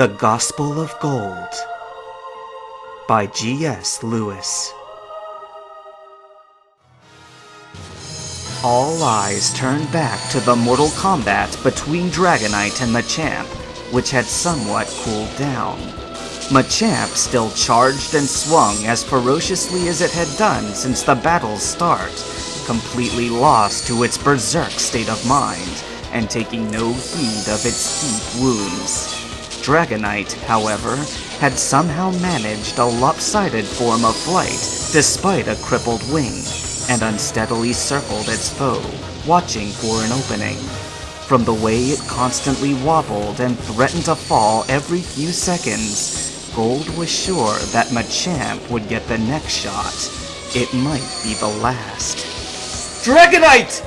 The Gospel of Gold by G.S. Lewis. All eyes turned back to the mortal combat between Dragonite and Machamp, which had somewhat cooled down. Machamp still charged and swung as ferociously as it had done since the battle's start, completely lost to its berserk state of mind, and taking no heed of its deep wounds. Dragonite, however, had somehow managed a lopsided form of flight despite a crippled wing, and unsteadily circled its foe, watching for an opening. From the way it constantly wobbled and threatened to fall every few seconds, Gold was sure that Machamp would get the next shot. It might be the last. Dragonite!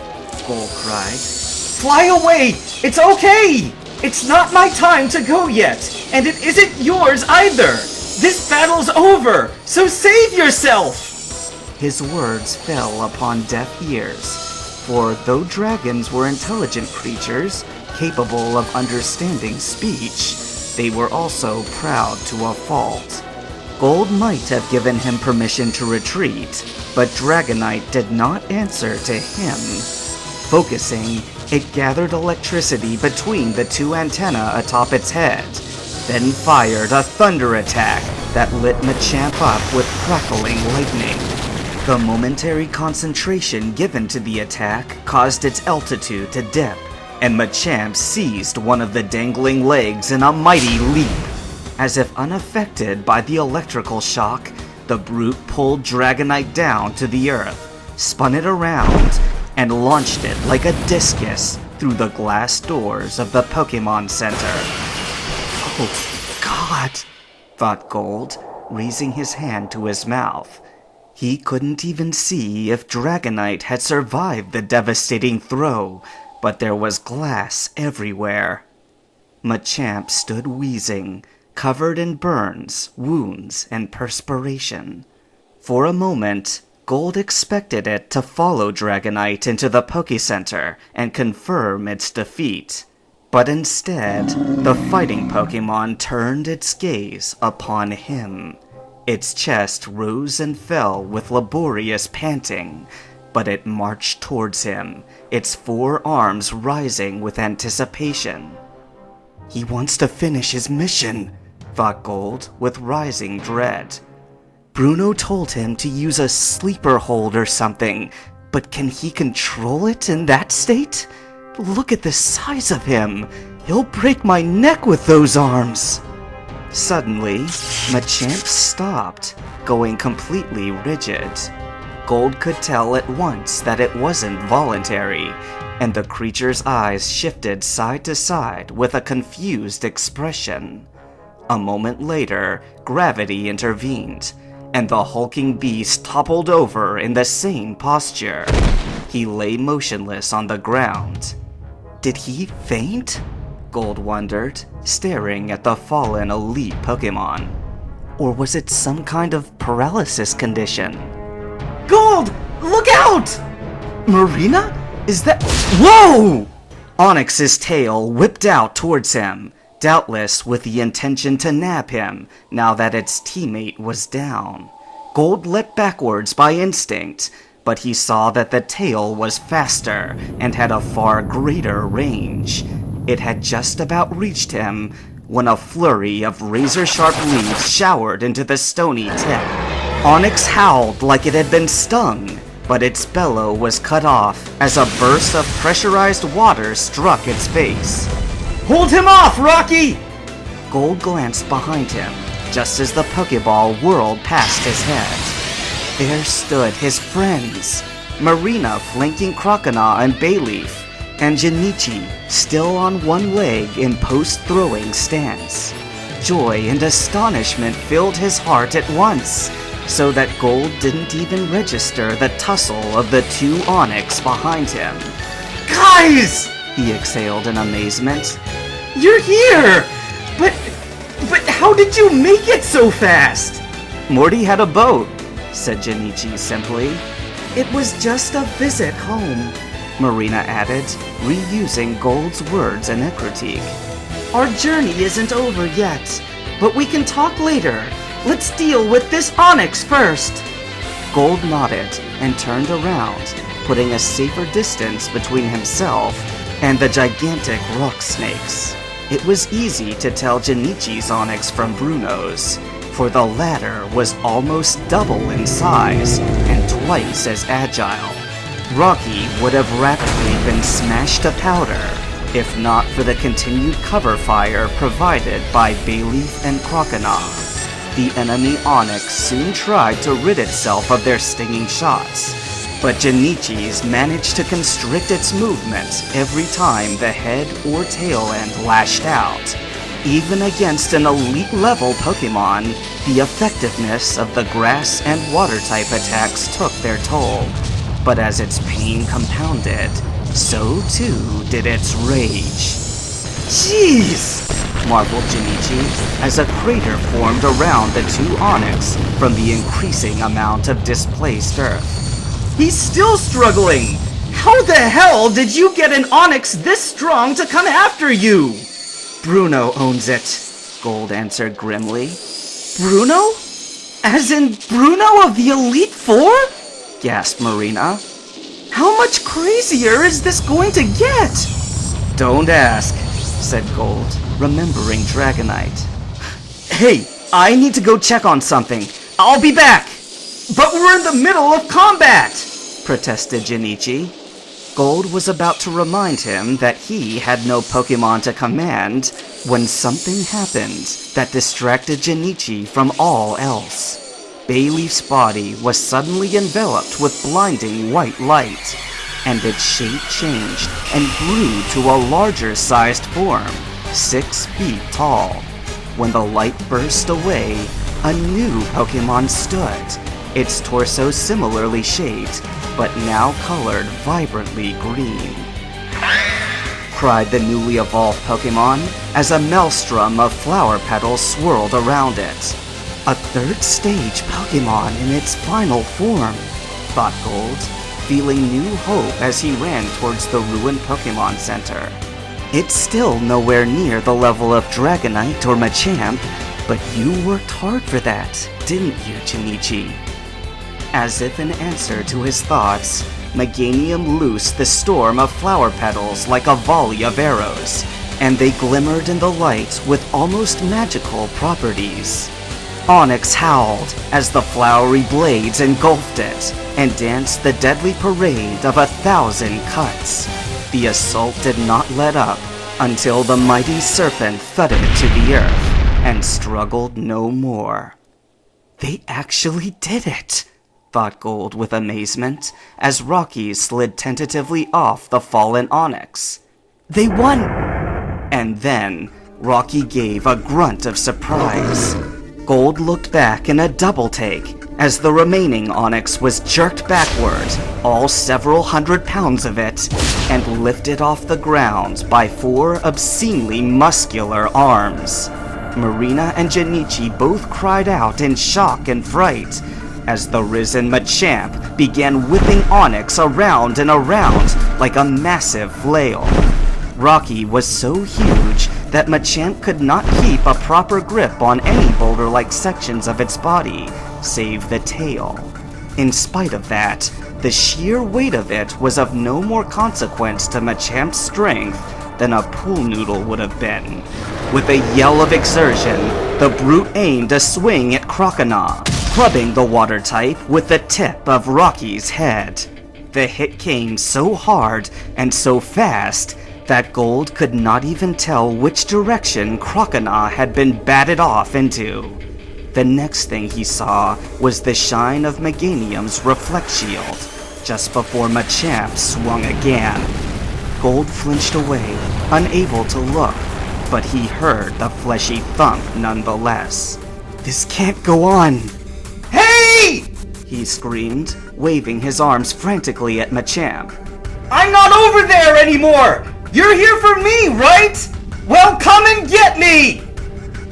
Gold cried. Fly away! It's okay! It's not my time to go yet, and it isn't yours either! This battle's over, so save yourself! His words fell upon deaf ears, for though dragons were intelligent creatures, capable of understanding speech, they were also proud to a fault. Gold might have given him permission to retreat, but Dragonite did not answer to him. Focusing, it gathered electricity between the two antennae atop its head, then fired a thunder attack that lit Machamp up with crackling lightning. The momentary concentration given to the attack caused its altitude to dip, and Machamp seized one of the dangling legs in a mighty leap. As if unaffected by the electrical shock, the brute pulled Dragonite down to the earth, spun it around, and launched it like a discus through the glass doors of the Pokemon Center. Oh, God, thought Gold, raising his hand to his mouth. He couldn't even see if Dragonite had survived the devastating throw, but there was glass everywhere. Machamp stood wheezing, covered in burns, wounds, and perspiration. For a moment, Gold expected it to follow Dragonite into the Pokécenter and confirm its defeat. But instead, the fighting Pokémon turned its gaze upon him. Its chest rose and fell with laborious panting, but it marched towards him, its four arms rising with anticipation. He wants to finish his mission, thought Gold with rising dread. Bruno told him to use a sleeper hold or something, but can he control it in that state? Look at the size of him! He'll break my neck with those arms! Suddenly, Machamp stopped, going completely rigid. Gold could tell at once that it wasn't voluntary, and the creature's eyes shifted side to side with a confused expression. A moment later, gravity intervened, and the hulking beast toppled over in the same posture. He lay motionless on the ground. Did he faint? Gold wondered, staring at the fallen elite Pokemon. Or was it some kind of paralysis condition? Gold! Look out! Marina? Is that— Whoa! Onix's tail whipped out towards him, doubtless with the intention to nab him now that its teammate was down. Gold leapt backwards by instinct, but he saw that the tail was faster and had a far greater range. It had just about reached him when a flurry of razor-sharp leaves showered into the stony tip. Onix howled like it had been stung, but its bellow was cut off as a burst of pressurized water struck its face. Hold him off, Rocky! Gold glanced behind him, just as the Pokeball whirled past his head. There stood his friends, Marina flanking Croconaw and Bayleaf, and Jinichi still on one leg in post-throwing stance. Joy and astonishment filled his heart at once, so that Gold didn't even register the tussle of the two Onix behind him. Guys! He exhaled in amazement. You're here! But how did you make it so fast? Morty had a boat, said Jinichi simply. It was just a visit home, Marina added, reusing Gold's words in a critique. Our journey isn't over yet, but we can talk later. Let's deal with this onyx first. Gold nodded and turned around, putting a safer distance between himself and the gigantic rock snakes. It was easy to tell Jinichi's onyx from Bruno's, for the latter was almost double in size and twice as agile. Rocky would have rapidly been smashed to powder, if not for the continued cover fire provided by Bayleaf and Croconaw. The enemy onyx soon tried to rid itself of their stinging shots, but Jinichi's managed to constrict its movement every time the head or tail end lashed out. Even against an elite-level Pokemon, the effectiveness of the grass and water-type attacks took their toll. But as its pain compounded, so too did its rage. Jeez! Marveled Jinichi as a crater formed around the two onyx from the increasing amount of displaced earth. He's still struggling! How the hell did you get an onyx this strong to come after you? Bruno owns it, Gold answered grimly. Bruno? As in Bruno of the Elite Four? Gasped Marina. How much crazier is this going to get? Don't ask, said Gold, remembering Dragonite. Hey, I need to go check on something. I'll be back! But we're in the middle of combat! Protested Jinichi. Gold was about to remind him that he had no Pokemon to command when something happened that distracted Jinichi from all else. Bayleaf's body was suddenly enveloped with blinding white light, and its shape changed and grew to a larger-sized form, 6 feet tall. When the light burst away, a new Pokemon stood, its torso similarly shaped, but now colored vibrantly green. Cried the newly evolved Pokemon as a maelstrom of flower petals swirled around it. A third stage Pokemon in its final form, thought Gold, feeling new hope as he ran towards the ruined Pokemon Center. It's still nowhere near the level of Dragonite or Machamp, but you worked hard for that, didn't you, Jinichi? As if in answer to his thoughts, Meganium loosed the storm of flower petals like a volley of arrows, and they glimmered in the light with almost magical properties. Onyx howled as the flowery blades engulfed it and danced the deadly parade of 1,000 cuts. The assault did not let up until the mighty serpent thudded to the earth and struggled no more. They actually did it, thought Gold with amazement as Rocky slid tentatively off the fallen onyx. They won! And then Rocky gave a grunt of surprise. Gold looked back in a double take as the remaining onyx was jerked backward, all several hundred pounds of it, and lifted off the ground by 4 obscenely muscular arms. Marina and Jinichi both cried out in shock and fright as the risen Machamp began whipping Onyx around and around like a massive flail. Rocky was so huge that Machamp could not keep a proper grip on any boulder-like sections of its body, save the tail. In spite of that, the sheer weight of it was of no more consequence to Machamp's strength than a pool noodle would have been. With a yell of exertion, the brute aimed a swing at Croconaw, clubbing the water type with the tip of Rocky's head. The hit came so hard and so fast that Gold could not even tell which direction Croconaw had been batted off into. The next thing he saw was the shine of Meganium's reflect shield, just before Machamp swung again. Gold flinched away, unable to look, but he heard the fleshy thump nonetheless. This can't go on! Hey! He screamed, waving his arms frantically at Machamp. I'm not over there anymore! You're here for me, right? Well, come and get me!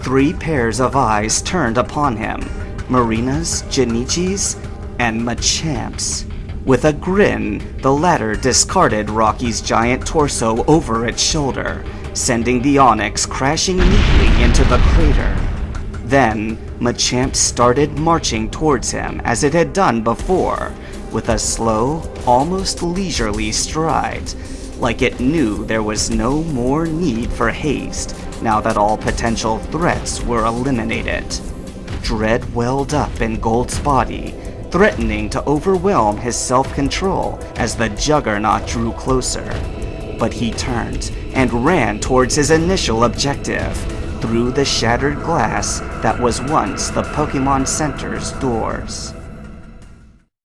3 pairs of eyes turned upon him, Marina's, Jinichi's, and Machamp's. With a grin, the latter discarded Rocky's giant torso over its shoulder sending the Onyx crashing neatly into the crater. Then, Machamp started marching towards him as it had done before, with a slow, almost leisurely stride, like it knew there was no more need for haste now that all potential threats were eliminated. Dread welled up in Gold's body, threatening to overwhelm his self-control as the Juggernaut drew closer. But he turned and ran towards his initial objective, through the shattered glass that was once the Pokemon Center's doors.